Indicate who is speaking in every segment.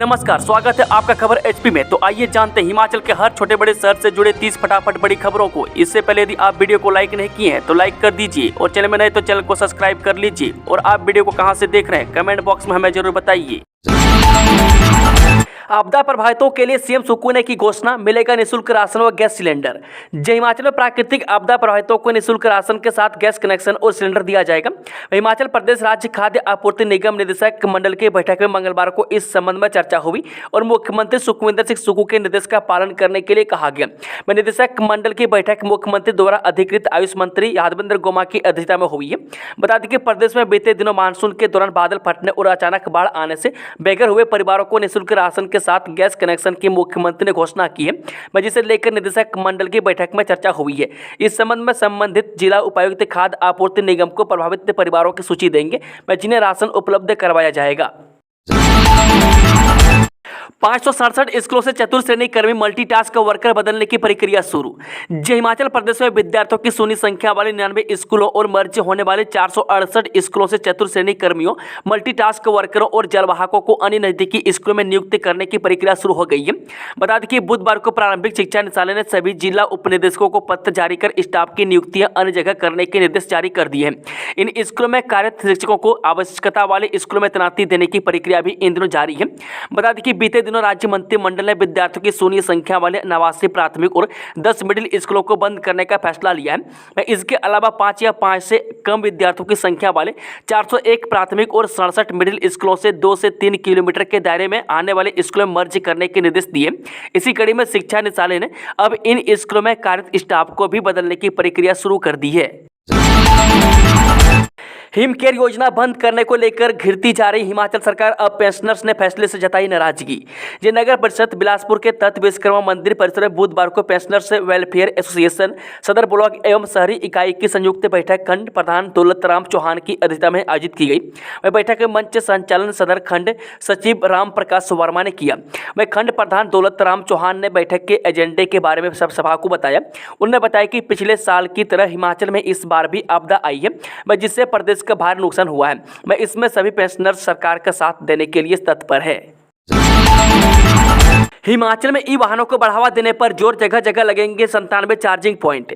Speaker 1: नमस्कार, स्वागत है आपका खबर एचपी में। तो आइए जानते हैं हिमाचल के हर छोटे बड़े शहर से जुड़े 30 फटाफट बड़ी खबरों को। इससे पहले यदि आप वीडियो को लाइक नहीं किए हैं तो लाइक कर दीजिए और चैनल में नए तो चैनल को सब्सक्राइब कर लीजिए। और आप वीडियो को कहां से देख रहे हैं कमेंट बॉक्स में हमें जरूर बताइए। आपदा प्रभावितों के लिए सीएम सुक्खू ने की घोषणा, मिलेगा निःशुल्क राशन व गैस सिलेंडर। हिमाचल में प्राकृतिक आपदा प्रभावितों को निःशुल्क राशन के साथ गैस कनेक्शन और सिलेंडर दिया जाएगा। हिमाचल प्रदेश राज्य खाद्य आपूर्ति निगम निदेशक मंडल की बैठक में मंगलवार को इस संबंध में चर्चा हुई और मुख्यमंत्री सुखविंदर सिंह सुक्खू के निर्देश का पालन करने के लिए कहा गया। निदेशक मंडल की बैठक मुख्यमंत्री द्वारा अधिकृत आयुष मंत्री यादवेंद्र गोमा की अध्यक्षता में हुई है। बता दें कि प्रदेश में बीते दिनों मानसून के दौरान बादल फटने और अचानक बाढ़ आने से बेघर हुए परिवारों को निःशुल्क राशन के साथ गैस कनेक्शन की मुख्यमंत्री ने घोषणा की है, जिसे लेकर निदेशक मंडल की बैठक में चर्चा हुई है। इस संबंध में संबंधित जिला उपायुक्त खाद्य आपूर्ति निगम को प्रभावित परिवारों की सूची देंगे, जिन्हें राशन उपलब्ध करवाया जाएगा। 567 स्कूलों से चतुर्थ श्रेणी कर्मी मल्टीटास्क वर्कर बदलने की प्रक्रिया शुरू। हिमाचल प्रदेश में विद्यार्थियों की शून्य संख्या वाले 99 स्कूलों और मर्ज होने वाले 468 स्कूलों से चतुर्थ श्रेणी कर्मियों, मल्टीटास्क वर्करों और जलवाहकों को अन्य नजदीकी स्कूलों में नियुक्त करने की प्रक्रिया शुरू हो गई है। बता दें कि बुधवार को प्रारंभिक शिक्षा निदेशालय ने सभी जिला उपनिदेशकों को पत्र जारी कर स्टाफ की नियुक्तियां अन्य जगह करने के निर्देश जारी कर दिए हैं। इन स्कूलों में कार्यरत शिक्षकों को आवश्यकता वाले स्कूलों में तैनाती देने की प्रक्रिया भी इन दिनों जारी है। बता दें कि बीते दिनों राज्य मंत्रिमंडल ने विद्यार्थियों की शून्य संख्या वाले 89 प्राथमिक और 10 मिडिल स्कूलों को बंद करने का फैसला लिया है। इसके अलावा 5 या 5 से कम विद्यार्थियों की संख्या वाले 401 प्राथमिक और 67 मिडिल स्कूलों से 2 से 3 किलोमीटर के दायरे में आने वाले स्कूलों में मर्ज करने के निर्देश दिए। इसी कड़ी में शिक्षा निदेशालय ने अब इन स्कूलों में कार्यरत स्टाफ को भी बदलने की प्रक्रिया शुरू कर दी है। हिम केयर योजना बंद करने को लेकर घिरती जा रही हिमाचल सरकार, अब पेंशनर्स ने फैसले से जताई नाराजगी। नगर परिषद बिलासपुर के तत्त विश्वकर्मा मंदिर परिसर में बुधवार को पेंशनर्स वेलफेयर एसोसिएशन सदर ब्लॉक एवं शहरी इकाई की संयुक्त बैठक खंड प्रधान दौलत राम चौहान की अध्यक्षता में आयोजित की गई। वह बैठक में मंच संचालन सदर खंड सचिव राम प्रकाश वर्मा ने किया। वह खंड प्रधान दौलत राम चौहान ने बैठक के एजेंडे के बारे में सब सभा को बताया। उन्होंने बताया कि पिछले साल की तरह हिमाचल में इस बार भी आपदा आई है, जिससे प्रदेश का भारी नुकसान हुआ है। इसमें सभी पेंशनर्स सरकार का साथ देने के लिए तत्पर है। हिमाचल में ई वाहनों को बढ़ावा देने पर जोर, जगह जगह लगेंगे 97 चार्जिंग पॉइंट।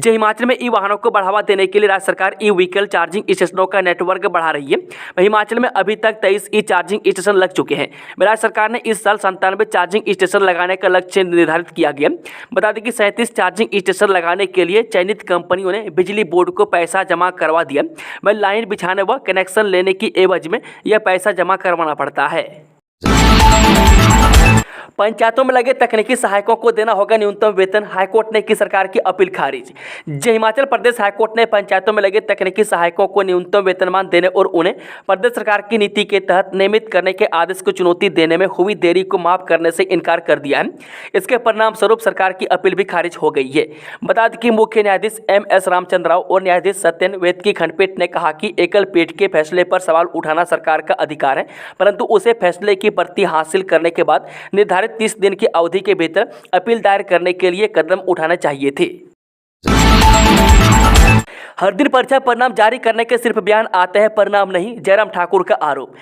Speaker 1: हिमाचल में ई वाहनों को बढ़ावा देने के लिए राज्य सरकार ई व्हीकल चार्जिंग स्टेशनों का नेटवर्क बढ़ा रही है। हिमाचल में अभी तक 23 ई चार्जिंग स्टेशन लग चुके हैं। राज्य सरकार ने इस साल 97 चार्जिंग स्टेशन लगाने का लक्ष्य निर्धारित किया गया। बता दें कि 37 चार्जिंग स्टेशन लगाने के लिए चयनित कंपनियों ने बिजली बोर्ड को पैसा जमा करवा दिया। लाइन बिछाने व कनेक्शन लेने की एवज में यह पैसा जमा करवाना पड़ता है। पंचायतों में लगे तकनीकी सहायकों को देना होगा न्यूनतम वेतन, हाईकोर्ट ने की सरकार की अपील खारिज। हिमाचल प्रदेश हाईकोर्ट ने पंचायतों में लगे तकनीकी सहायकों को न्यूनतम वेतनमान देने और उन्हें प्रदेश सरकार की नीति के तहत नियमित करने के आदेश को चुनौती देने में हुई देरी को माफ करने से इनकार कर दिया है। इसके परिणाम स्वरूप सरकार की अपील भी खारिज हो गई है। बता दें कि मुख्य न्यायाधीश MS रामचंद्र राव और न्यायाधीश सत्यन वेद की खंडपीठ ने कहा कि एकल पीठ के फैसले पर सवाल उठाना सरकार का अधिकार है, परंतु उसे फैसले की प्रति हासिल करने के बाद निर्धारित 30 दिन की अवधि के भीतर अपील दायर करने के लिए कदम उठाने चाहिए थे। हर दिन परीक्षा परिणाम जारी करने के सिर्फ बयान आते हैं, परिणाम नहीं, जयराम ठाकुर का आरोप।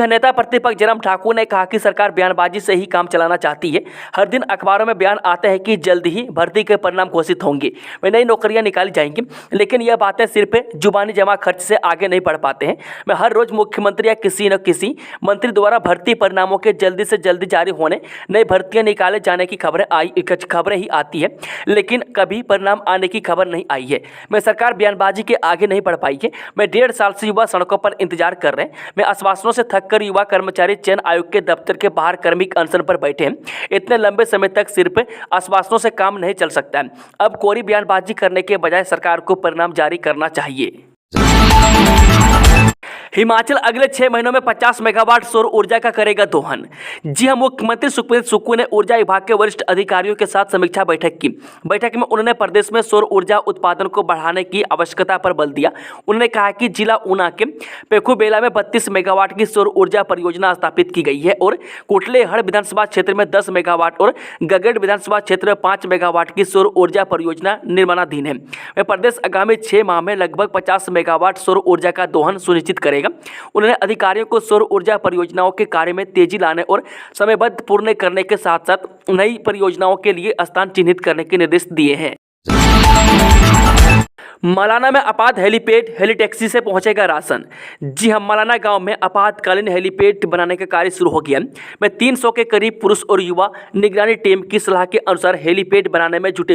Speaker 1: नेता प्रतिपक्ष जयराम ठाकुर ने कहा कि सरकार बयानबाजी से ही काम चलाना चाहती है। हर दिन अखबारों में बयान आते हैं कि जल्द ही भर्ती के परिणाम घोषित होंगे, वे नई नौकरियां निकाली जाएंगी, लेकिन यह बातें सिर्फ जुबानी जमा खर्च से आगे नहीं बढ़ पाते हैं। मैं हर रोज मुख्यमंत्री या किसी न किसी मंत्री द्वारा भर्ती परिणामों के जल्दी से जल्दी जारी होने, नई भर्तियां निकाले जाने की खबरें ही आती है, लेकिन कभी परिणाम आने की खबर नहीं आई है। मैं सरकार बयानबाजी के आगे नहीं बढ़ पाई है। मैं 1.5 साल से युवा सड़कों पर इंतजार कर रहे हैं। मैं आश्वासनों से थककर युवा कर्मचारी चयन आयोग के दफ्तर के बाहर कार्मिक अनशन पर बैठे हैं। इतने लंबे समय तक सिर्फ आश्वासनों से काम नहीं चल सकता है। अब कोरी बयानबाजी करने के बजाय सरकार को परिणाम जारी करना चाहिए। हिमाचल अगले 6 महीनों में 50 मेगावाट सौर ऊर्जा का करेगा दोहन। मुख्यमंत्री सुखविंदर सुक्खू ने ऊर्जा विभाग के वरिष्ठ अधिकारियों के साथ समीक्षा बैठक की। बैठक में उन्होंने प्रदेश में सौर ऊर्जा उत्पादन को बढ़ाने की आवश्यकता पर बल दिया। उन्होंने कहा कि जिला ऊना के पेखुबेला में 32 मेगावाट की सौर ऊर्जा परियोजना स्थापित की गई है और कुटलेहड़ विधानसभा क्षेत्र में 10 मेगावाट और गगड़ विधानसभा क्षेत्र में 5 मेगावाट की सौर ऊर्जा परियोजना निर्माणाधीन है। वह प्रदेश आगामी 6 माह में लगभग 50 मेगावाट सौर ऊर्जा का दोहन सुनिश्चित करेगा। जाएगा। उन्होंने अधिकारियों को सौर ऊर्जा परियोजनाओं के कार्य में तेजी लाने और समयबद्ध पूर्ण करने के साथ साथ नई परियोजनाओं के लिए स्थान चिन्हित करने के निर्देश दिए हैं। मलाना में आपात हेलीपैड हेलीटैक्सी से पहुंचेगा राशन। जी हां, मलाना गांव में आपातकालीन हेलीपैड बनाने का कार्य शुरू हो गया है। में 300 के करीब पुरुष और युवा निगरानी टीम की सलाह के अनुसार हेलीपैड बनाने में जुट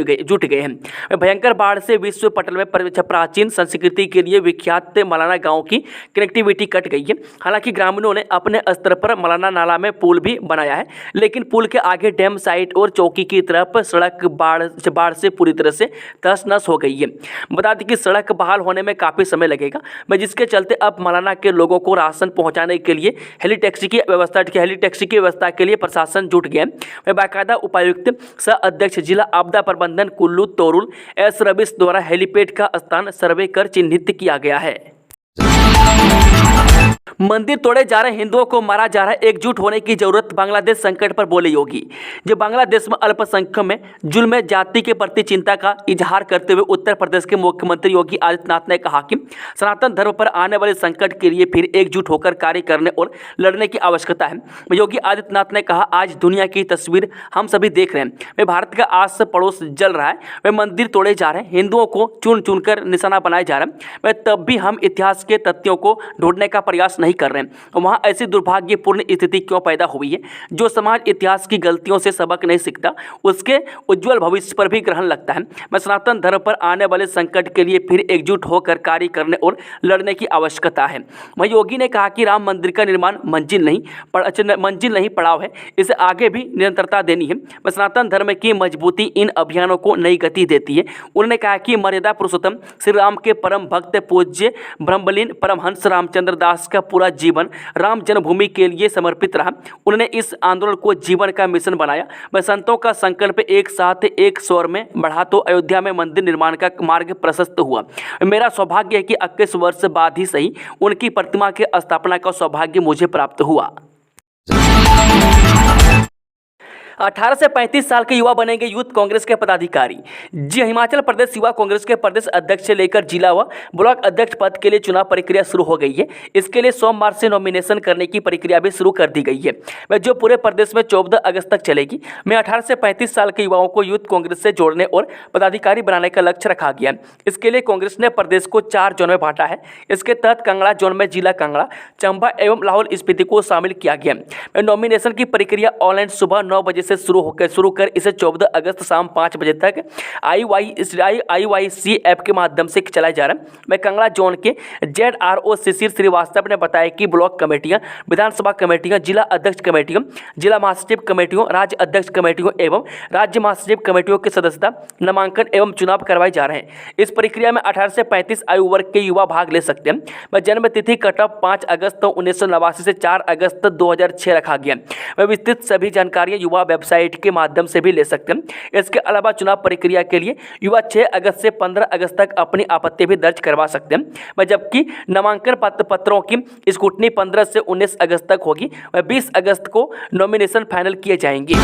Speaker 1: गए हैं। भयंकर बाढ़ से विश्व पटल में प्राचीन संस्कृति के लिए विख्यात मलाना गाँव की कनेक्टिविटी कट गई है। हालांकि ग्रामीणों ने अपने स्तर पर मलाना नाला में पुल भी बनाया है, लेकिन पुल के आगे डैम साइट और चौकी की तरफ सड़क बाढ़ से पूरी तरह से तहस नहस हो गई है। बता दें कि सड़क बहाल होने में काफ़ी समय लगेगा, जिसके चलते अब मलाना के लोगों को राशन पहुंचाने के लिए हेलीटैक्सी की व्यवस्था के लिए प्रशासन जुट गया है। बाकायदा उपायुक्त सह अध्यक्ष जिला आपदा प्रबंधन कुल्लू तोरुल एस रविश द्वारा हेलीपैड का स्थान सर्वे कर चिन्हित किया गया है। मंदिर तोड़े जा रहे हिंदुओं को मारा जा रहा है, एकजुट होने की जरूरत, बांग्लादेश संकट पर बोले योगी। जो बांग्लादेश में अल्पसंख्यकों में जुल्म जाति के प्रति चिंता का इजहार करते हुए उत्तर प्रदेश के मुख्यमंत्री योगी आदित्यनाथ ने कहा कि सनातन धर्म पर आने वाले संकट के लिए फिर एकजुट होकर कार्य करने और लड़ने की आवश्यकता है। योगी आदित्यनाथ ने कहा, आज दुनिया की तस्वीर हम सभी देख रहे हैं। वे भारत का आस पड़ोस जल रहा है, वे मंदिर तोड़े जा रहे हैं, हिंदुओं को चुन चुनकर निशाना बनाया जा रहा है। वे तब भी हम इतिहास के तथ्यों को ढूंढने का प्रयास नहीं कर रहे हैं। वहां ऐसी दुर्भाग्यपूर्ण स्थिति क्यों पैदा हुई है? जो समाज इतिहास की गलतियों से सबक नहीं सीखता, उसके उज्जवल भविष्य पर भी ग्रहण लगता है। मैं सनातन धर्म पर आने वाले संकट के लिए फिर एकजुट होकर कार्य करने और लड़ने की आवश्यकता है। वहीं योगी ने कहा कि राम मंदिर का निर्माण मंजिल नहीं पड़ाव है, इसे आगे भी निरंतरता देनी है। मैं सनातन धर्म की मजबूती इन अभियानों को नई गति देती है। उन्होंने कहा कि मर्यादा पुरुषोत्तम श्री राम के परम भक्त पूज्य ब्रह्मलीन परमहंस रामचंद्र दास का पूरा जीवन राम जन्मभूमि के लिए समर्पित रहा। उन्होंने इस आंदोलन को जीवन का मिशन बनाया। वह संतों का संकल्प एक साथ एक स्वर में बढ़ा तो अयोध्या में मंदिर निर्माण का मार्ग प्रशस्त हुआ। मेरा सौभाग्य है कि 21 वर्ष बाद ही सही उनकी प्रतिमा के स्थापना का सौभाग्य मुझे प्राप्त हुआ। 18 से 35 साल के युवा बनेंगे यूथ कांग्रेस के पदाधिकारी। जी, हिमाचल प्रदेश युवा कांग्रेस के प्रदेश अध्यक्ष से लेकर जिला व ब्लॉक अध्यक्ष पद के लिए चुनाव प्रक्रिया शुरू हो गई है। इसके लिए सोमवार से नॉमिनेशन करने की प्रक्रिया भी शुरू कर दी गई है, वह जो पूरे प्रदेश में 14 अगस्त तक चलेगी। में 18 से 35 साल के युवाओं को यूथ कांग्रेस से जोड़ने और पदाधिकारी बनाने का लक्ष्य रखा गया। इसके लिए कांग्रेस ने प्रदेश को 4 जोन में बांटा है। इसके तहत कांगड़ा जोन में जिला कांगड़ा, चंबा एवं लाहौल स्पीति को शामिल किया गया। नॉमिनेशन की प्रक्रिया ऑनलाइन सुबह 9 बजे से शुरू कर इसे 14 अगस्त शाम 5 बजे तक IYC ऐप के माध्यम से चलाया जा रहा है। मैं कांगड़ा जोन के ZRO शिशिर श्रीवास्तव ने बताया कि ब्लॉक कमेटियां, विधानसभा कमेटियां, जिला अध्यक्ष कमेटियों, जिला महासचिव कमेटियों, राज्य अध्यक्ष कमेटियों एवं राज्य महासचिव कमेटियों के सदस्यता नामांकन एवं चुनाव करवाए जा रहे हैं। इस प्रक्रिया में 18 से 35 आयु वर्ग के युवा भाग ले सकते हैं। वह जन्म तिथि कटअप 5 अगस्त 1989 से 4 अगस्त 2006 रखा गया। वह विस्तृत सभी जानकारियां युवा वेबसाइट के माध्यम से भी ले सकते हैं। इसके अलावा चुनाव प्रक्रिया के लिए युवा 6 अगस्त से 15 अगस्त तक अपनी आपत्ति भी दर्ज करवा सकते हैं। जबकि नामांकन पत्रों की स्क्रूटनी 15 से 19 अगस्त तक होगी। 20 अगस्त को नॉमिनेशन फाइनल किए जाएंगे।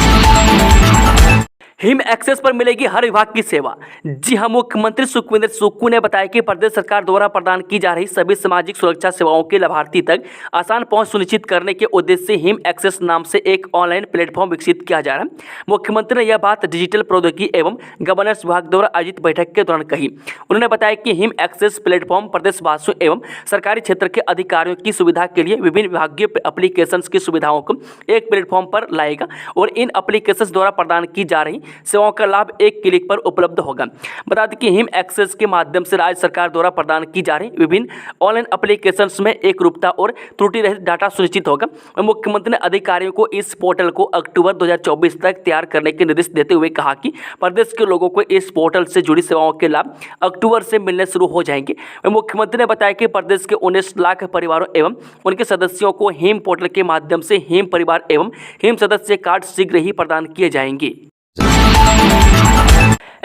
Speaker 1: हिम एक्सेस पर मिलेगी हर विभाग की सेवा। जी हां, मुख्यमंत्री सुखविंदर सुक्खू ने बताया कि प्रदेश सरकार द्वारा प्रदान की जा रही सभी सामाजिक सुरक्षा सेवाओं के लाभार्थी तक आसान पहुंच सुनिश्चित करने के उद्देश्य से हिम एक्सेस नाम से एक ऑनलाइन प्लेटफॉर्म विकसित किया जा रहा है। मुख्यमंत्री ने यह बात डिजिटल प्रौद्योगिकी एवं गवर्नेंस विभाग द्वारा आयोजित बैठक के दौरान कही। उन्होंने बताया कि हिम एक्सेस प्लेटफॉर्म प्रदेशवासियों एवं सरकारी क्षेत्र के अधिकारियों की सुविधा के लिए विभिन्न विभागीय एप्लीकेशन की सुविधाओं को एक प्लेटफॉर्म पर लाएगा और इन एप्लीकेशन द्वारा प्रदान की जा रही सेवाओं का लाभ एक क्लिक पर उपलब्ध होगा। बता दें कि हिम एक्सेस के माध्यम से राज्य सरकार द्वारा प्रदान की जा रही विभिन्न ऑनलाइन एप्लीकेशंस में एकरूपता और त्रुटि रहित डाटा सुनिश्चित होगा। मुख्यमंत्री ने अधिकारियों को इस पोर्टल को अक्टूबर 2024 तक तैयार करने के निर्देश देते हुए कहा कि प्रदेश के लोगों को इस पोर्टल से जुड़ी सेवाओं के लाभ अक्टूबर से मिलने शुरू हो जाएंगे। मुख्यमंत्री ने बताया कि प्रदेश के 19 लाख परिवारों एवं उनके सदस्यों को हिम पोर्टल के माध्यम से हिम परिवार एवं हिम सदस्य कार्ड शीघ्र ही प्रदान किए जाएंगे।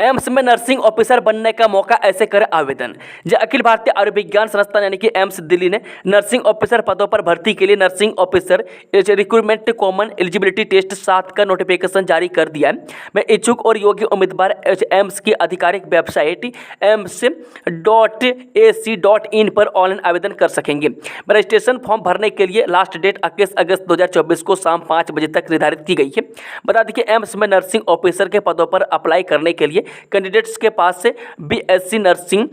Speaker 1: एम्स में नर्सिंग ऑफिसर बनने का मौका, ऐसे करे आवेदन। जो अखिल भारतीय आयुर्विज्ञान संस्थान यानी कि एम्स दिल्ली ने नर्सिंग ऑफिसर पदों पर भर्ती के लिए nursing officer recruitment common eligibility test 7 का नोटिफिकेशन जारी कर दिया है। मैं इच्छुक और योग्य उम्मीदवार एम्स की आधिकारिक वेबसाइट ems.ac.in पर ऑनलाइन आवेदन कर सकेंगे। रजिस्ट्रेशन फॉर्म भरने के लिए लास्ट डेट 21 अगस्त 2024 को शाम 5 बजे तक निर्धारित की गई है। बता दें कि एम्स में नर्सिंग ऑफिसर के पदों पर अप्लाई करने के लिए कैंडिडेट्स के पास से बीएससी नर्सिंग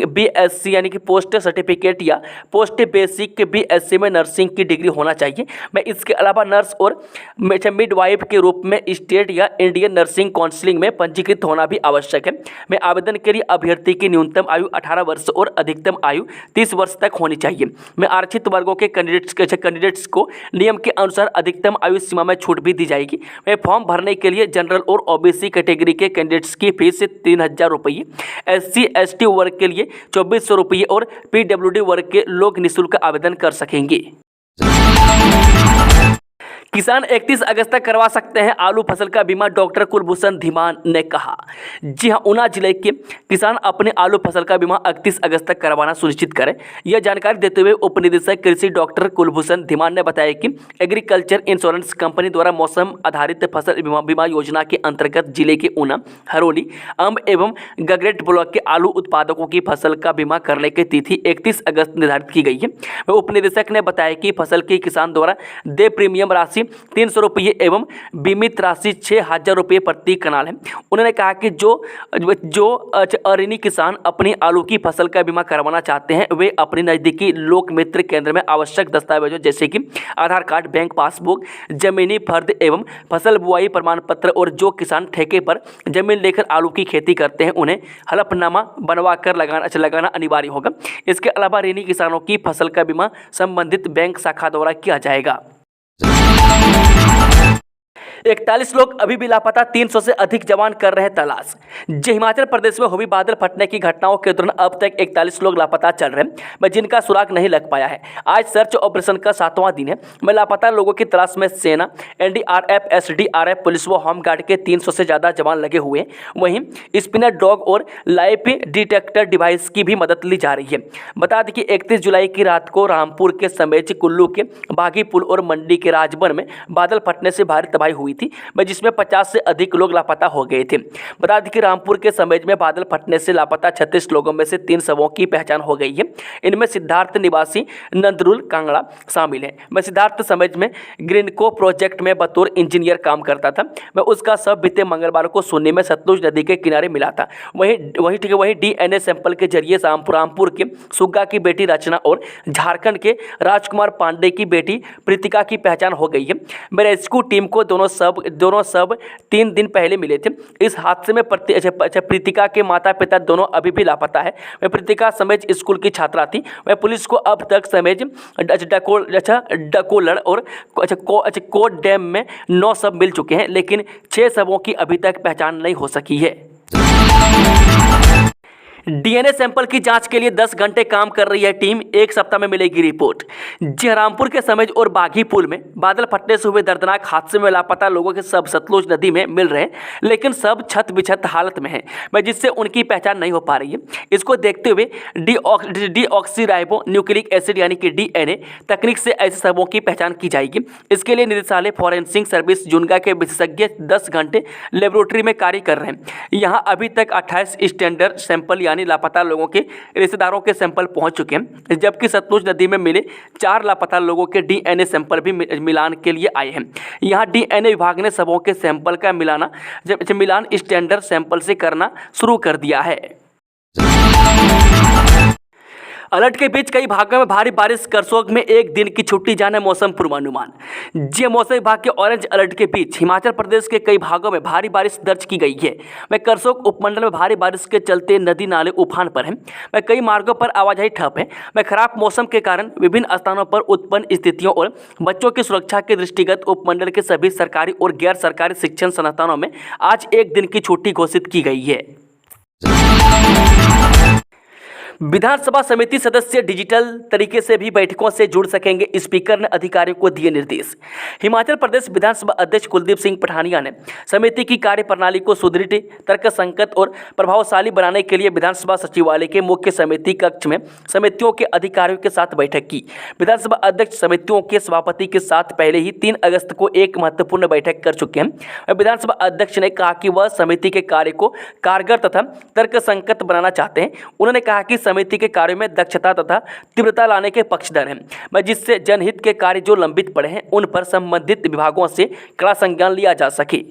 Speaker 1: बीएससी यानी कि पोस्ट सर्टिफिकेट या पोस्ट बेसिक बीएससी में नर्सिंग की डिग्री होना चाहिए। मैं इसके अलावा नर्स और मिडवाइफ के रूप में स्टेट या इंडियन नर्सिंग काउंसिल में पंजीकृत होना भी आवश्यक है। मैं आवेदन के लिए अभ्यर्थी की न्यूनतम आयु 18 वर्ष और अधिकतम आयु 30 वर्ष तक होनी चाहिए। मैं आरक्षित वर्गों के कैंडिडेट्स को नियम के अनुसार अधिकतम आयु सीमा में छूट भी दी जाएगी। मैं फॉर्म भरने के लिए जनरल और ओबीसी कैटेगरी के कैंडिडेट्स की फीस 3000 रुपये, SC/ST वर्ग के लिए 2400 रुपये और PWD वर्ग के लोग निःशुल्क आवेदन कर सकेंगे। किसान 31 अगस्त तक करवा सकते हैं आलू फसल का बीमा, डॉक्टर कुलभूषण धीमान ने कहा। जी हां, ऊना जिले के किसान अपने आलू फसल का बीमा 31 अगस्त तक करवाना सुनिश्चित करें। यह जानकारी देते हुए उप निदेशक कृषि डॉक्टर कुलभूषण धीमान ने बताया कि एग्रीकल्चर इंश्योरेंस कंपनी द्वारा मौसम आधारित फसल बीमा योजना के अंतर्गत जिले के ऊना, हरोली, अंब एवं गगरेट ब्लॉक के आलू उत्पादकों की फसल का बीमा करने की तिथि 31 अगस्त निर्धारित की गई है। उप निदेशक ने बताया कि फसल के किसान द्वारा देय प्रीमियम राशि 300 रुपये एवं बीमित राशि 6000 रुपये प्रति कनाल है। उन्होंने कहा कि जो अऋणी किसान अपनी आलू की फसल का बीमा करवाना चाहते हैं वे अपने नज़दीकी लोक मित्र केंद्र में आवश्यक दस्तावेजों जैसे कि आधार कार्ड, बैंक पासबुक, जमीनी फर्द एवं फसल बुआई प्रमाण पत्र और जो किसान ठेके पर जमीन लेकर आलू की खेती करते हैं उन्हें हलफनामा बनवा कर लगाना अनिवार्य होगा। इसके अलावा ऋणी किसानों की फसल का बीमा संबंधित बैंक शाखा द्वारा किया जाएगा। 41 लोग अभी भी लापता, 300 से अधिक जवान कर रहे तलाश। हिमाचल प्रदेश में हुई बादल फटने की घटनाओं के दौरान अब तक 41 लोग लापता चल रहे हैं, जिनका सुराग नहीं लग पाया है। आज सर्च ऑपरेशन का 7वां दिन है। लापता लोगों की तलाश में सेना, NDRF, SDRF, पुलिस व होमगार्ड के 300 से ज़्यादा जवान लगे हुए हैं। वहीं स्पिनर डॉग और लाइफ डिटेक्टर डिवाइस की भी मदद ली जा रही है। बता दें कि 31 जुलाई की रात को रामपुर के समेत कुल्लू के बागी पुल और मंडी के राजबन में बादल फटने से भारी तबाही हुई थी, जिसमें 50 से अधिक लोग लापता हो गए थे। बता दें कि रामपुर के समेत में बादल फटने से लापता 36 लोगों में से 3 शवों की पहचान हो गई है। इनमें सिद्धार्थ निवासी नंदरुल कांगड़ा शामिल है। मैं सिद्धार्थ समेत में ग्रीनको प्रोजेक्ट में बतौर इंजीनियर काम करता था। मैं उसका शव बीते मंगलवार को सोनी में सतलुज नदी के किनारे मिला था। वहीं DNA सैंपल के जरिए रामपुर के सुग्गा की बेटी रचना और झारखंड के राजकुमार पांडे की बेटी प्रीतिका की पहचान हो गई है। मेरे रेस्क्यू टीम को दोनों सब 3 दिन पहले मिले थे। इस हादसे में प्रीतिका के माता पिता दोनों अभी भी लापता है। वह प्रीतिका समेत स्कूल की छात्रा थी। वह पुलिस को अब तक समेत डकोलड़ और कोट डैम में 9 शव मिल चुके हैं, लेकिन 6 शवों की अभी तक पहचान नहीं हो सकी है। DNA सैंपल की जांच के लिए 10 घंटे काम कर रही है टीम, 1 सप्ताह में मिलेगी रिपोर्ट। रामपुर के समेत और बागी पुल में बादल फटने से हुए दर्दनाक हादसे में लापता लोगों के सब सतलुज नदी में मिल रहे हैं, लेकिन सब छत बिछत हालत में हैं, जिससे उनकी पहचान नहीं हो पा रही है। इसको देखते हुए डीऑक्सीराइबो न्यूक्लिक एसिड यानी कि DNA तकनीक से ऐसे शवों की पहचान की जाएगी। इसके लिए निदेशालय फॉरेंसिक सर्विस जुनगा के विशेषज्ञ 10 घंटे लेबोरेटरी में कार्य कर रहे हैं। यहाँ अभी तक 28 स्टैंडर्ड सैंपल यानी लापता लोगों के रिश्तेदारों के सैंपल पहुंच चुके हैं, जबकि सतलुज नदी में मिले 4 लापता लोगों के DNA सैंपल भी मिलान के लिए आए हैं। यहां DNA विभाग ने शवों के सैंपल का मिलान स्टैंडर्ड सैंपल से करना शुरू कर दिया है। अलर्ट के बीच कई भागों में भारी बारिश, करसोग में 1 दिन की छुट्टी, जाने मौसम पूर्वानुमान। मौसम विभाग के ऑरेंज अलर्ट के बीच हिमाचल प्रदेश के कई भागों में भारी बारिश दर्ज की गई है। करसोग उपमंडल में भारी बारिश के चलते नदी नाले उफान पर हैं। कई मार्गों पर आवाजाही ठप है। खराब मौसम के कारण विभिन्न स्थानों पर उत्पन्न स्थितियों और बच्चों की सुरक्षा के दृष्टिगत उपमंडल के सभी सरकारी और गैर सरकारी शिक्षण संस्थानों में आज 1 दिन की छुट्टी घोषित की गई है। विधानसभा समिति सदस्य डिजिटल तरीके से भी बैठकों से जुड़ सकेंगे, स्पीकर ने अधिकारियों को दिए निर्देश। हिमाचल प्रदेश विधानसभा अध्यक्ष कुलदीप सिंह पठानिया ने समिति की कार्यप्रणाली को सुदृढ़, तर्कसंगत और प्रभावशाली बनाने के लिए विधानसभा सचिवालय के मुख्य समिति कक्ष में समितियों के अधिकारियों के साथ बैठक की। विधानसभा अध्यक्ष समितियों के सभापति के साथ पहले ही 3 अगस्त को एक महत्वपूर्ण बैठक कर चुके हैं। विधानसभा अध्यक्ष ने कहा कि वह समिति के कार्य को कारगर तथा तर्कसंगत बनाना चाहते हैं। उन्होंने कहा कि समिति के कार्यों में दक्षता तथा तीव्रता लाने के पक्षधर हैं, जिससे जनहित के कार्य जो लंबित पड़े हैं उन पर संबंधित विभागों से कड़ा संज्ञान लिया जा सके।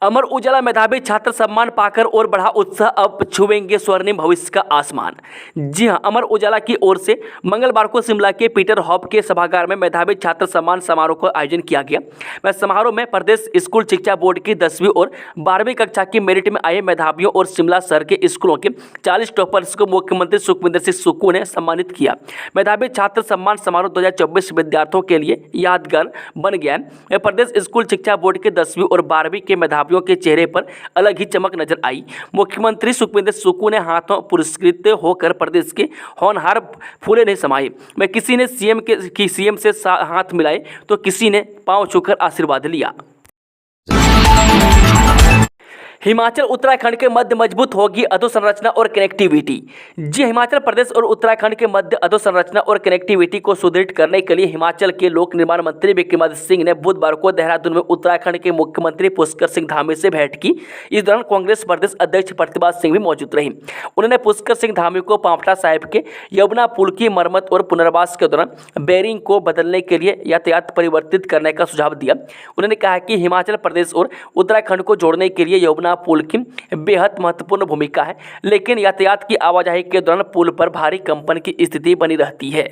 Speaker 1: अमर उजाला मेधावी छात्र सम्मान पाकर और बढ़ा उत्साह, अब छुएंगे स्वर्णिम भविष्य का आसमान। जी हां, अमर उजाला की ओर से मंगलवार को शिमला के पीटर हॉप के सभागार में मेधावी छात्र सम्मान समारोह का आयोजन किया गया। वह समारोह में प्रदेश स्कूल शिक्षा बोर्ड की 10वीं और 12वीं कक्षा की मेरिट में आए मेधावियों और शिमला शहर के स्कूलों के 40 टॉपर्स को मुख्यमंत्री सुखविंदर सिंह सुक्खू ने सम्मानित किया। मेधावी छात्र सम्मान समारोह 2024 विद्यार्थियों के लिए यादगार बन गया है। प्रदेश स्कूल शिक्षा बोर्ड के 10वीं और 12वीं के मेधावियों के चेहरे पर अलग ही चमक नजर आई। मुख्यमंत्री सुखविंदर सुक्खू ने हाथों पुरस्कृत होकर प्रदेश के होनहार फूले नहीं समाये। मैं किसी ने सीएम से हाथ मिलाए तो किसी ने पांव छूकर आशीर्वाद लिया। हिमाचल उत्तराखंड के मध्य मजबूत होगी अधोसंरचना और कनेक्टिविटी। जी, हिमाचल प्रदेश और उत्तराखंड के मध्य अधोसंरचना और कनेक्टिविटी को सुदृढ़ करने के लिए हिमाचल के लोक निर्माण मंत्री विक्रमादित्य सिंह ने बुधवार को देहरादून में उत्तराखंड के मुख्यमंत्री पुष्कर सिंह धामी से भेंट की। इस दौरान कांग्रेस प्रदेश अध्यक्ष प्रतिभा सिंह भी मौजूद रही। उन्होंने पुष्कर सिंह धामी को पांवटा साहिब के यमुना पुल की मरम्मत और पुनर्वास के दौरान बेरिंग को बदलने के लिए यातायात परिवर्तित करने का सुझाव दिया। उन्होंने कहा कि हिमाचल प्रदेश और उत्तराखंड को जोड़ने के लिए यमुना पुल की बेहद महत्वपूर्ण भूमिका है, लेकिन यातायात की आवाजाही के दौरान पुल पर भारी कंपन की स्थिति बनी रहती है।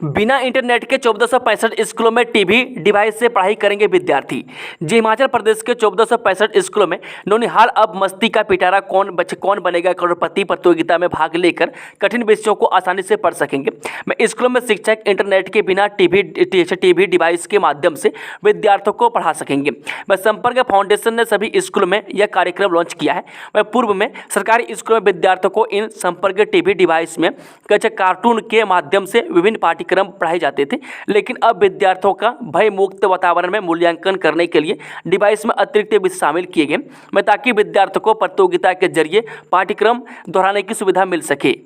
Speaker 1: बिना इंटरनेट के 1465 स्कूलों में टीवी डिवाइस से पढ़ाई करेंगे विद्यार्थी। जी, हिमाचल प्रदेश के 1465 स्कूलों में नौनिहाल अब मस्ती का पिटारा कौन बनेगा करोड़पति प्रतियोगिता में भाग लेकर कठिन विषयों को आसानी से पढ़ सकेंगे। मैं स्कूलों में शिक्षक इंटरनेट के बिना टीवी डिवाइस के माध्यम से विद्यार्थियों को पढ़ा सकेंगे। मैं संपर्क फाउंडेशन ने सभी स्कूलों में यह कार्यक्रम लॉन्च किया है। मैं पूर्व में सरकारी स्कूलों में विद्यार्थियों को इन संपर्क टीवी डिवाइस में कार्टून के माध्यम से विभिन्न पाठ्यक्रम पढ़ाए जाते थे, लेकिन अब विद्यार्थियों का भय मुक्त वातावरण में मूल्यांकन करने के लिए डिवाइस में अतिरिक्त विषय शामिल किए गए, ताकि विद्यार्थियों को प्रतियोगिता के जरिए पाठ्यक्रम दोहराने की सुविधा मिल सके।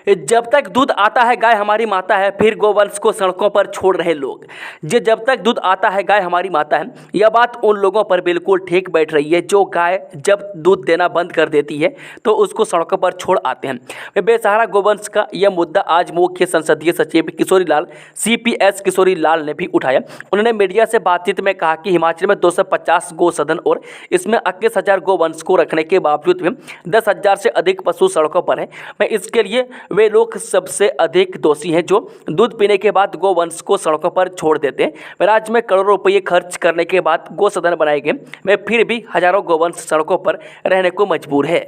Speaker 1: जब तक दूध आता है गाय हमारी माता है, फिर गोवंश को सड़कों पर छोड़ रहे लोग। जब तक दूध आता है गाय हमारी माता है, यह बात उन लोगों पर बिल्कुल ठीक बैठ रही है जो गाय जब दूध देना बंद कर देती है तो उसको सड़कों पर छोड़ आते हैं। बेसहारा गोवंश का यह मुद्दा आज मुख्य संसदीय सचिव किशोरीलाल CPS किशोरीलाल ने भी उठाया। उन्होंने मीडिया से बातचीत में कहा कि हिमाचल में 250 गो सदन और इसमें 21,000 गोवंश को रखने के बावजूद भी 10,000 से अधिक पशु सड़कों पर हैं। मैं इसके लिए वे लोग सबसे अधिक दोषी हैं जो दूध पीने के बाद गोवंश को सड़कों पर छोड़ देते हैं। राज्य में करोड़ों रुपये खर्च करने के बाद गो सदन बनाए गए, मैं फिर भी हजारों गोवंश सड़कों पर रहने को मजबूर है।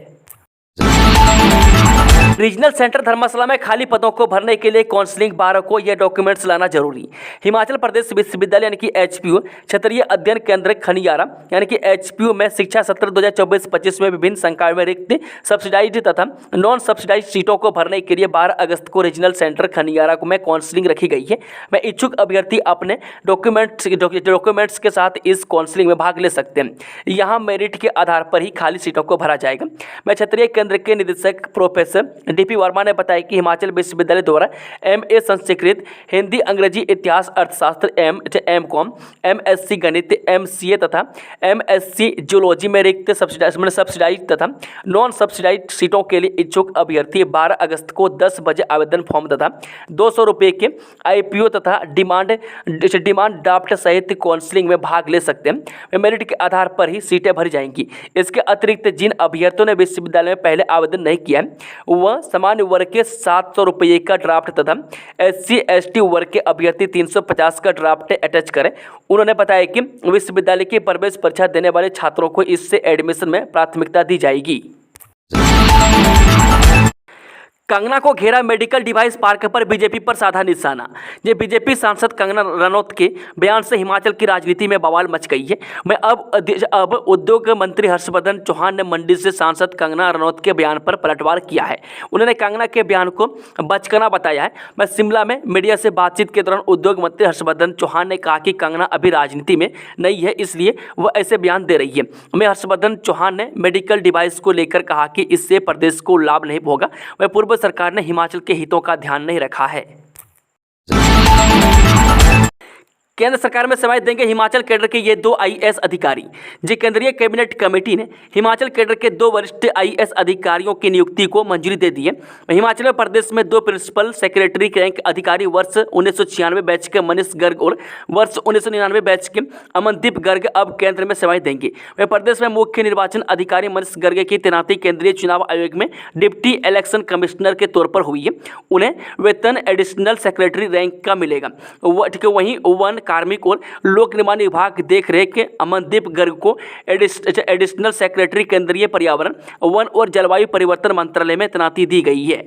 Speaker 1: रीजनल सेंटर धर्मशाला में खाली पदों को भरने के लिए काउंसलिंग 12 को यह डॉक्यूमेंट्स लाना जरूरी। हिमाचल प्रदेश विश्वविद्यालय यानी कि HPU क्षेत्रीय अध्ययन केंद्र खनियारा यानी कि HPU में शिक्षा सत्र 2024-25 में विभिन्न संकायों में रिक्त सब्सिडाइज्ड तथा नॉन सब्सिडाइज्ड सीटों को भरने के लिए 12 अगस्त को रीजनल सेंटर खनियारा में काउंसलिंग रखी गई है। मैं इच्छुक अभ्यर्थी अपने डॉक्यूमेंट्स के साथ इस काउंसलिंग में भाग ले सकते हैं। यहाँ मेरिट के आधार पर ही खाली सीटों को भरा जाएगा। मैं क्षेत्रीय केंद्र के निदेशक प्रोफेसर DP वर्मा ने बताया कि हिमाचल विश्वविद्यालय द्वारा MA संस्कृत, हिंदी, अंग्रेजी, इतिहास, अर्थशास्त्र, MCOM, MSc गणित, MCA तथा MSc जियोलॉजी में रिक्त सब्सिडाइज्ड तथा नॉन सब्सिडाइज्ड सीटों के लिए इच्छुक अभ्यर्थी 12 अगस्त को 10 बजे आवेदन फॉर्म तथा 200 रुपये के IPO तथा डिमांड ड्राफ्ट सहित काउंसलिंग में भाग ले सकते हैं। मेरिट के आधार पर ही सीटें भरी जाएंगी। इसके अतिरिक्त जिन अभ्यर्थियों ने विश्वविद्यालय में पहले आवेदन नहीं किया है वह सामान्य वर्ग के 700 रुपये का ड्राफ्ट तथा SC/ST वर्ग के अभ्यर्थी 350 का ड्राफ्ट अटैच करें। उन्होंने बताया कि विश्वविद्यालय की प्रवेश परीक्षा देने वाले छात्रों को इससे एडमिशन में प्राथमिकता दी जाएगी। कंगना को घेरा मेडिकल डिवाइस पार्क पर बीजेपी पर साधा निशाना। ये बीजेपी सांसद कंगना रनौत के बयान से हिमाचल की राजनीति में बवाल मच गई है। मैं अब उद्योग मंत्री हर्षवर्धन चौहान ने मंडी से सांसद कंगना रनौत के बयान पर पलटवार किया है। उन्होंने कंगना के बयान को बचकाना बताया है। मैं शिमला में मीडिया से बातचीत के दौरान उद्योग मंत्री हर्षवर्धन चौहान ने कहा कि कंगना अभी राजनीति में नहीं है, इसलिए वह ऐसे बयान दे रही है। मैं हर्षवर्धन चौहान ने मेडिकल डिवाइस को लेकर कहा कि इससे प्रदेश को लाभ नहीं होगा। वह पूर्व सरकार ने हिमाचल के हितों का ध्यान नहीं रखा है। केंद्र सरकार में सेवाएं देंगे हिमाचल कैडर के ये 2 आईएएस अधिकारी। जी केंद्रीय कैबिनेट कमेटी ने हिमाचल कैडर के 2 वरिष्ठ आईएएस अधिकारियों की नियुक्ति को मंजूरी दे दी है। हिमाचल प्रदेश में 2 प्रिंसिपल सेक्रेटरी रैंक अधिकारी वर्ष 1996 बैच के मनीष गर्ग और वर्ष 1999 बैच के अमनदीप गर्ग अब केंद्र में सेवाएं देंगे। वह प्रदेश में मुख्य निर्वाचन अधिकारी मनीष गर्ग की तैनाती केंद्रीय चुनाव आयोग में डिप्टी इलेक्शन कमिश्नर के तौर पर हुई है। उन्हें वेतन एडिशनल सेक्रेटरी रैंक का मिलेगा। वहीं वन कार्मिक और लोक निर्माण विभाग देख रेख के अमनदीप गर्ग को एडिशनल सेक्रेटरी केंद्रीय पर्यावरण, वन और जलवायु परिवर्तन मंत्रालय में तैनाती दी गई है।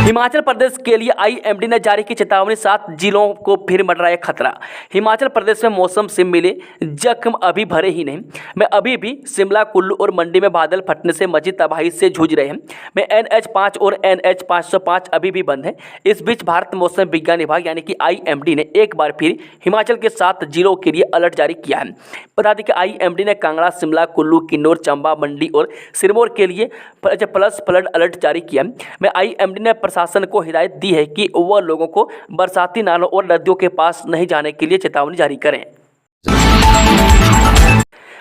Speaker 1: हिमाचल प्रदेश के लिए आईएमडी ने जारी की चेतावनी, 7 जिलों को फिर मंडराया खतरा। हिमाचल प्रदेश में मौसम से मिले जख्म अभी भरे ही नहीं। मैं अभी भी शिमला, कुल्लू और मंडी में बादल फटने से मची तबाही से जूझ रहे हैं। मैं NH5 और NH 505 अभी भी बंद है। इस बीच भारत मौसम विज्ञान विभाग यानी कि आईएमडी ने एक बार फिर हिमाचल के 7 जिलों के लिए अलर्ट जारी किया है। बता दें कि आईएमडी ने कांगड़ा, शिमला, कुल्लू, किन्नौर, चंबा, मंडी और सिरमौर के लिए प्लस फ्लड अलर्ट जारी किया है। मैं आईएमडी ने प्रशासन को हिदायत दी है कि वह लोगों को बरसाती नालों और नदियों के पास नहीं जाने के लिए चेतावनी जारी करें।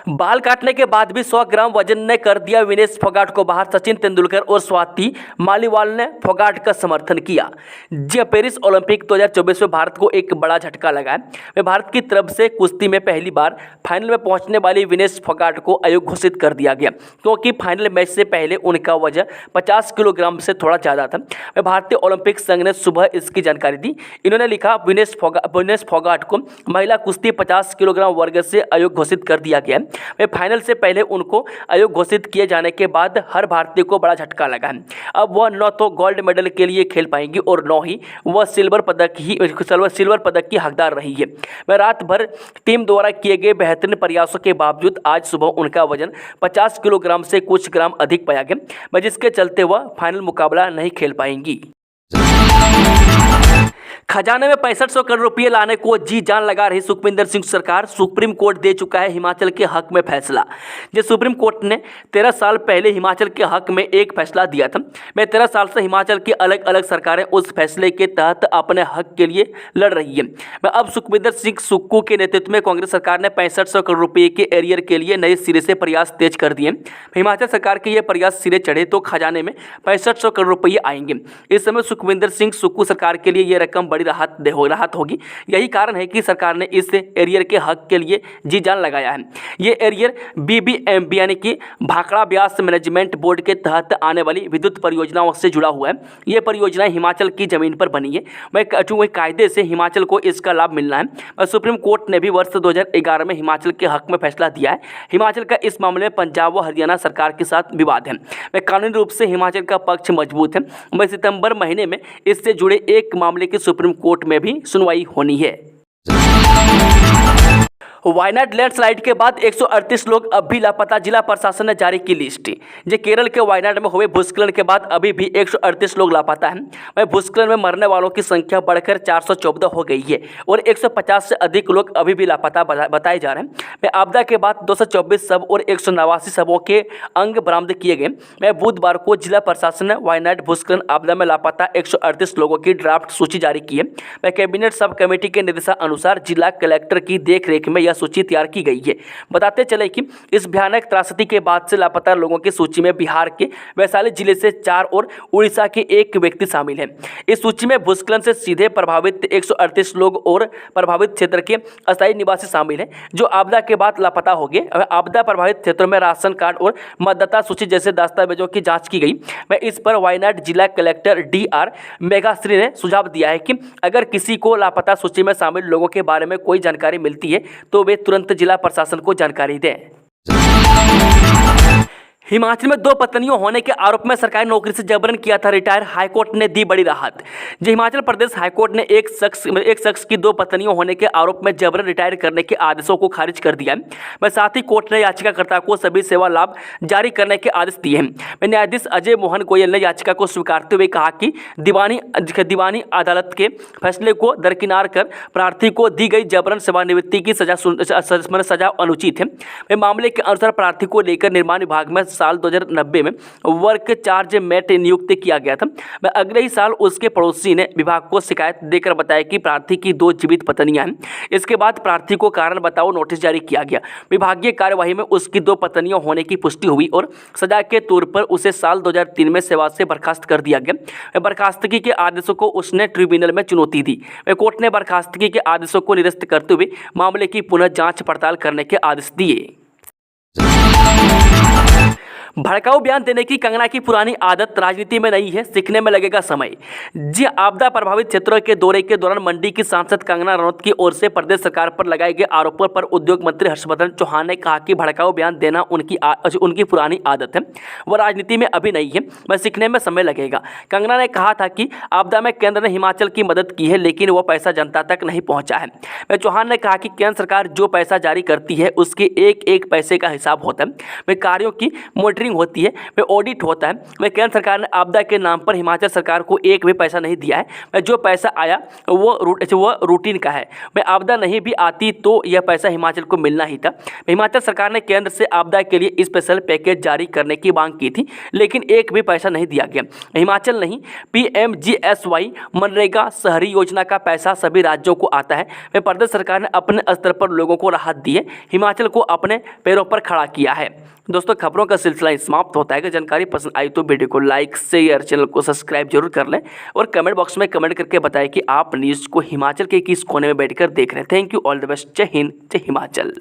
Speaker 1: बाल काटने के बाद भी 100 ग्राम वजन ने कर दिया विनेश फोगाट को बाहर। सचिन तेंदुलकर और स्वाति मालीवाल ने फोगाट का समर्थन किया। जी पेरिस ओलंपिक 2024 में भारत को एक बड़ा झटका लगा है। वे भारत की तरफ से कुश्ती में पहली बार फाइनल में पहुंचने वाली विनेश फोगाट को अयोग्य घोषित कर दिया गया, क्योंकि फाइनल मैच से पहले उनका वजन 50 किलोग्राम से थोड़ा ज़्यादा था। वे भारतीय ओलंपिक संघ ने सुबह इसकी जानकारी दी। इन्होंने लिखा, विनेश फोगाट को महिला कुश्ती 50 किलोग्राम वर्ग से अयोग्य घोषित कर दिया गया। वे फाइनल से पहले उनको अयोग्य घोषित किए जाने के बाद हर भारतीय को बड़ा झटका लगा है। अब वह न तो गोल्ड मेडल के लिए खेल पाएंगी और न ही वह सिल्वर पदक की हकदार रही है। वह रात भर टीम द्वारा किए गए बेहतरीन प्रयासों के बावजूद आज सुबह उनका वजन 50 किलोग्राम से कुछ ग्राम अधिक पाया गया, जिसके चलते वह फाइनल मुकाबला नहीं खेल पाएंगी। खजाने में 6500 करोड़ रुपए लाने को जी जान लगा रही सुखविंदर सिंह सरकार। सुप्रीम कोर्ट दे चुका है हिमाचल के हक में फैसला। जो सुप्रीम कोर्ट ने 13 साल पहले हिमाचल के हक में एक फैसला दिया था। मैं 13 साल से हिमाचल की अलग अलग सरकारें उस फैसले के तहत अपने हक के लिए लड़ रही है। मैं अब सुखविंदर सिंह सुक्खू के नेतृत्व में कांग्रेस सरकार ने 6500 करोड़ रुपये के एरियर के लिए नए सिरे से प्रयास तेज कर दिए। हिमाचल सरकार के ये प्रयास सिरे चढ़े तो खजाने में 6500 करोड़ रुपये आएंगे। इस समय सुखविंदर सिंह सुक्खू सरकार के लिए ये रकम बड़ी राहत होगी। यही कारण है कि सरकार ने इस एरियर के हक के लिए जी जान लगाया है। ये एरियर BBMB यानी कि भाखड़ा ब्यास मैनेजमेंट बोर्ड के तहत आने वाली विद्युत परियोजनाओं से जुड़ा हुआ है। ये परियोजनाएं हिमाचल की जमीन पर बनी है। वह कायदे से हिमाचल को इसका लाभ मिलना है। सुप्रीम कोर्ट ने भी वर्ष 2011 में हिमाचल के हक में फैसला दिया है। हिमाचल का इस मामले में पंजाब व हरियाणा सरकार के साथ विवाद है। कानूनी रूप से हिमाचल का पक्ष मजबूत है। सितंबर महीने में इससे जुड़े एक मामले की सुप्रीम कोर्ट में भी सुनवाई होनी है। वायनाड लैंडस्लाइड के बाद 138 लोग अब भी लापता। जिला प्रशासन ने जारी की लिस्ट। जो केरल के वायनाड में हुए भूस्खलन के बाद अभी भी 138 लोग लापता हैं। वह भूस्खलन में मरने वालों की संख्या बढ़कर 414 हो गई है और 150 से अधिक लोग अभी भी लापता बताए जा रहे हैं। वह आपदा के बाद 224 शव और 189 शवों के अंग बरामद किए गए। वह बुधवार को जिला प्रशासन ने वायनाड भूस्खलन आपदा में लापता 138 लोगों की ड्राफ्ट सूची जारी की है। वह कैबिनेट सब कमेटी के निर्देशानुसार जिला कलेक्टर की देखरेख में यह सूची तैयार की गई है। बताते चले कि इस भयानक त्रासदी के बाद से लापता लोगों की सूची में बिहार के वैशाली जिले से 4 और उड़ीसा के 1 व्यक्ति शामिल हैं। इस सूची में भूस्खलन से सीधे प्रभावित 138 लोग और प्रभावित क्षेत्र के अस्थायी निवासी शामिल हैं, जो आपदा के बाद लापता हो गए। आपदा प्रभावित क्षेत्रों में राशन कार्ड और मतदाता सूची जैसे दस्तावेजों की जाँच की गई। मैं इस पर वायनाड जिला कलेक्टर DR मेघाश्री ने सुझाव दिया है कि अगर किसी को लापता सूची में शामिल लोगों के बारे में कोई जानकारी मिलती है तो वे तुरंत जिला प्रशासन को जानकारी दें। हिमाचल में दो पत्नियों होने के आरोप में सरकारी नौकरी से जबरन किया था रिटायर, हाईकोर्ट ने दी बड़ी राहत। हिमाचल प्रदेश हाईकोर्ट ने एक शख्स की दो पत्नियों होने के आरोप में जबरन रिटायर करने के आदेशों को खारिज कर दिया है। साथ ही कोर्ट ने याचिकाकर्ता को सभी सेवा लाभ जारी करने के आदेश दिए हैं। न्यायाधीश अजय मोहन गोयल ने याचिका को स्वीकारते हुए कहा कि दीवानी अदालत के फैसले को दरकिनार कर प्रार्थी को दी गई जबरन सेवानिवृत्ति की सजा अनुचित है। मामले के अनुसार प्रार्थी को लेकर निर्माण विभाग में साल 2090 में वर्क चार्ज मेट नियुक्त किया गया था। अगले ही साल उसके पड़ोसी ने विभाग को शिकायत देकर बताया कि प्रार्थी की दो जीवित पत्नियां हैं। इसके बाद प्रार्थी को कारण बताओ नोटिस जारी किया गया। विभागीय कार्यवाही में उसकी दो पत्नियां होने की पुष्टि हुई और सजा के तौर पर उसे साल 2003 में सेवा से बर्खास्त कर दिया गया। बर्खास्तगी के आदेशों को उसने ट्रिब्यूनल में चुनौती दी। कोर्ट ने बर्खास्तगी के आदेशों को निरस्त करते हुए मामले की पुनः जांच पड़ताल करने के आदेश दिए। भड़काऊ बयान देने की कंगना की पुरानी आदत राजनीति में नहीं है, सीखने में लगेगा समय। जी, आपदा प्रभावित क्षेत्रों के दौरे के दौरान मंडी की सांसद कंगना रनौत की ओर से प्रदेश सरकार पर लगाए गए आरोपों पर उद्योग मंत्री हर्षवर्धन चौहान ने कहा कि भड़काऊ बयान देना उनकी पुरानी आदत है, वह राजनीति में अभी नहीं है, वह सीखने में समय लगेगा। कंगना ने कहा था कि आपदा में केंद्र ने हिमाचल की मदद की है, लेकिन वह पैसा जनता तक नहीं पहुँचा है। चौहान ने कहा कि केंद्र सरकार जो पैसा जारी करती है उसके एक एक पैसे का हिसाब होता है, कार्यों की मॉनिटरिंग होती है, वह ऑडिट होता है। केंद्र सरकार ने आपदा के नाम पर हिमाचल सरकार को एक भी पैसा नहीं दिया है। जो पैसा आया वो रूटीन का है। आपदा नहीं भी आती तो यह पैसा हिमाचल को मिलना ही था। हिमाचल सरकार ने केंद्र से आपदा के लिए स्पेशल पैकेज जारी करने की मांग की थी, लेकिन एक भी पैसा नहीं दिया गया। हिमाचल नहीं, PMGSY मनरेगा शहरी योजना का पैसा सभी राज्यों को आता है। प्रदेश सरकार ने अपने स्तर पर लोगों को राहत दी है, हिमाचल को अपने पैरों पर खड़ा किया है। दोस्तों, खबरों का सिलसिला समाप्त होता है। अगर जानकारी पसंद आई तो वीडियो को लाइक शेयर, चैनल को सब्सक्राइब जरूर कर लें और कमेंट बॉक्स में कमेंट करके बताएं कि आप न्यूज़ को हिमाचल के किस कोने में बैठकर देख रहे हैं। Thank you, all the best. जय हिंद, जय हिमाचल।